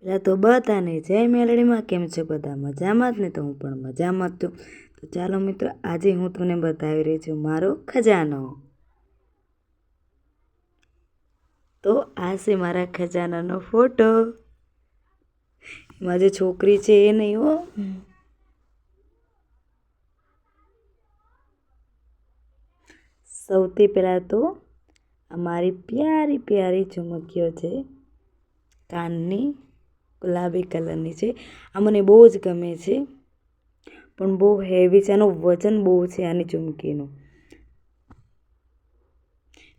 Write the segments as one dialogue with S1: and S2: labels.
S1: પહેલાં તો બધાને જય મેલડીમાં. કેમ છો બધા? મજામાં જ ને? તો હું પણ મજામાં જ છું. તો ચાલો મિત્રો, આજે હું તમને બતાવી રહી છું મારો ખજાનો. તો આ છે મારા ખજાનાનો ફોટો. એમાં જે છોકરી છે એ નહીં હો. સૌથી પહેલાં તો અમારી પ્યારી પ્યારી ઝુમકીઓ છે, કાનની ગુલાબી કલરની છે. આ મને બહુ જ ગમે છે, પણ બહુ હેવી છે. આનું વજન બહુ છે આની ઝુમકીનું.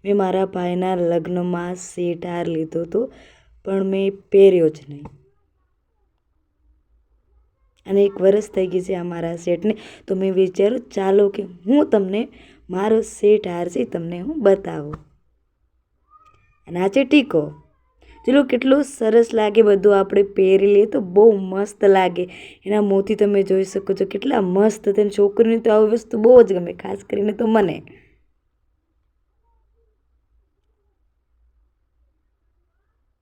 S1: મેં મારા ભાઈના લગ્નમાં સેટ હાર લીધો હતો, પણ મેં પહેર્યો જ નહીં. અને 1 વર્ષ થઈ ગઈ છે આ મારા સેટને. તો મેં વિચાર્યું ચાલો કે હું તમને મારો સેટ હાર છે તમને હું બતાવું. અને આ છે ટીકો. ચલો કેટલું સરસ લાગે, બધું આપણે પહેરી લઈએ તો બહુ મસ્ત લાગે. એના મોતી તમે જોઈ શકો છો કેટલા મસ્ત છે. છોકરીને તો આવી વસ્તુ બહુ જ ગમે, ખાસ કરીને તો મને.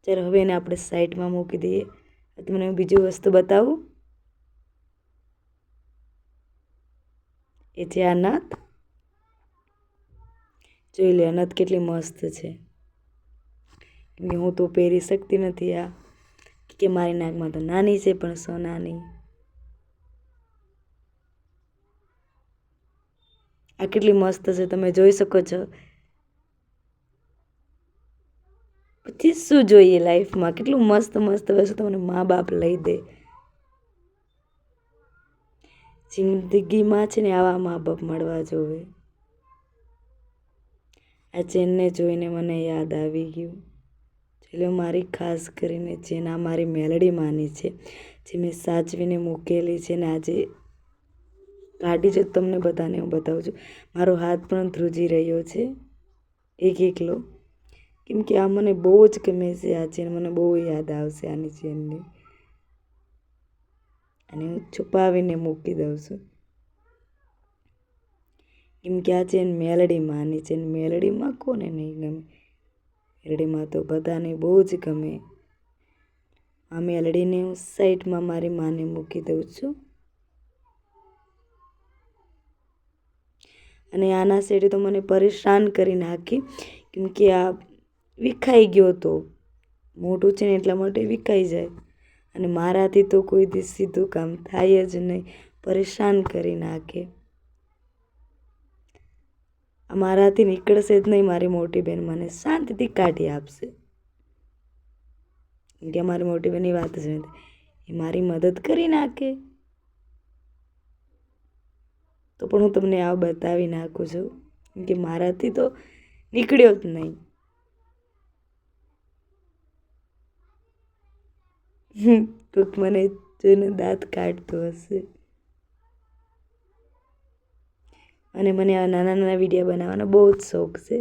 S1: ચાલો હવે એને આપણે સાઈડમાં મૂકી દઈએ. તમને હું બીજી વસ્તુ બતાવું. એ છે આ નથ. જોઈ લે નથ કેટલી મસ્ત છે. હું તો પહેરી શકતી નથી આ, કે મારી નાકમાં તો નાની છે, પણ સોનાની. આ કેટલી મસ્ત છે તમે જોઈ શકો છો. પછી શું જોઈએ લાઈફમાં? કેટલું મસ્ત મસ્ત વસ્તુ તમને મા બાપ લઈ દે. જિંદગીમાં છે ને આવા મા બાપ મળવા જોવે. આ ચેનને જોઈને મને યાદ આવી ગયું. ચલો મારી ખાસ કરીને ચેન આ મારી મેલડી માની છે, જે મેં સાચવીને મૂકેલી છે. ને આજે કાઢી છે તમને બધાને હું બતાવું છું. મારો હાથ પણ ધ્રુજી રહ્યો છે એકલો, કેમ કે આ મને બહુ જ ગમે છે. આ ચેન મને બહુ યાદ આવશે આની ચેનની. અને હું છુપાવીને મૂકી દઉં છું, કેમ કે આ ચેન મેલડી માની છે. મેલડીમાં કોને નહીં ગમે? મેલડીમાં તો બધાને બહુ જ ગમે. આ મેલડીને હું સાઈડમાં મારી માને મૂકી દઉં છું. અને આના સેટે તો મને પરેશાન કરી નાખી, કેમ કે આ વિખાઈ ગયો હતો. મોટું છે ને એટલા માટે વિખાઈ જાય. અને મારાથી તો કોઈ દી સીધું કામ થાય જ નહીં, પરેશાન કરી નાખે. મારાથી નીકળશે જ નહીં. મારી મોટી બહેન મને શાંતિથી કાઢી આપશે, કે મારી મોટી બહેનની વાત જ નથી. એ મારી મદદ કરી નાખે. તો પણ હું તમને આ બતાવી નાખું છું, કે મારાથી તો નીકળ્યો જ નહીં. કોઈક મને જોઈને દાંત કાઢતો હશે. અને મને આ નાના નાના વિડીયો બનાવવાનો બહુ જ શોખ છે.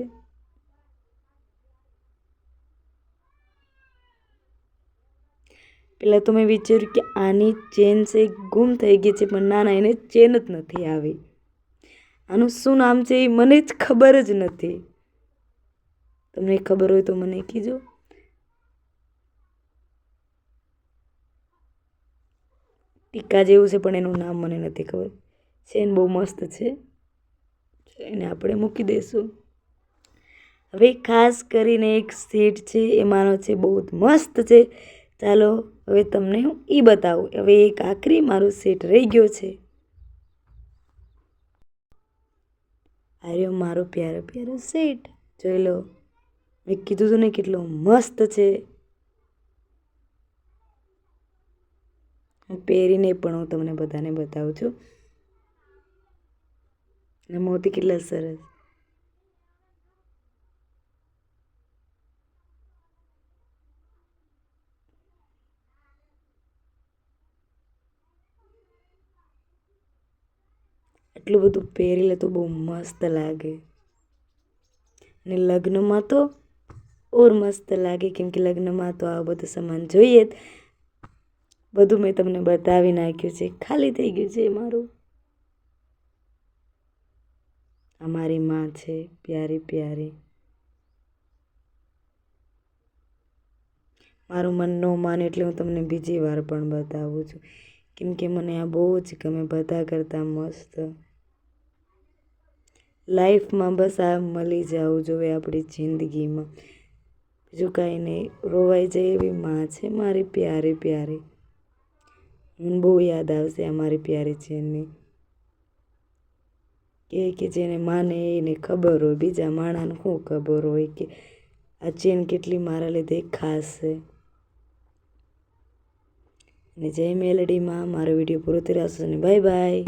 S1: પહેલાં તો મેં વિચાર્યું કે આની ચેન છે ગુમ થઈ ગઈ છે, પણ ના, એને ચેન જ નથી આવી. આનું શું નામ છે એ મને જ ખબર જ નથી. તમને ખબર હોય તો મને કહેજો. ટીકા જેવું છે, પણ એનું નામ મને નથી ખબર. ચેન બહુ મસ્ત છે, એને આપણે મૂકી દઈશું. હવે ખાસ કરીને એક સેટ છે, એમાંનો છે બહુ જ મસ્ત છે. ચાલો હવે તમને હું એ બતાવું. હવે એક આખરી મારો સેટ રહી ગયો છે. આ રહ્યો મારો પ્યારો પ્યારો સેટ. જોઈ લો, મેં કીધું હતું ને કેટલો મસ્ત છે. હું પહેરીને પણ હું તમને બધાને બતાવું છું. અને મોતી કેટલા સરસ. આટલું બધું પહેરી લે તો બહુ મસ્ત લાગે. અને લગ્નમાં તો ઓર મસ્ત લાગે, કેમ કે લગ્નમાં તો આ બધું સામાન જોઈએ જ. બધું મેં તમને બતાવી નાખ્યું છે. ખાલી થઈ ગયું છે મારું. અમારી માં છે પ્યારી પ્યારી. મારું મન ન માને એટલે હું તમને બીજી વાર પણ બતાવું છું, કેમ કે મને આ બહુ જ ગમે, બધા કરતાં મસ્ત. લાઈફમાં બસ આ મળી જવું જોઈએ આપણી જિંદગીમાં, બીજું કાંઈ નહીં. રોવાઈ જાય એવી માં છે મારી પ્યારી પ્યારી. મને બહુ યાદ આવશે આ મારી પ્યારી ચેનની. કે જેને માને એને ખબર હોય, બીજા માણાને શું ખબર હોય કે આ ચેન કેટલી મારા લીધે ખાસ છે. અને જય મેલડીમાં. મારો વિડીયો પૂરો થયો. Bye bye.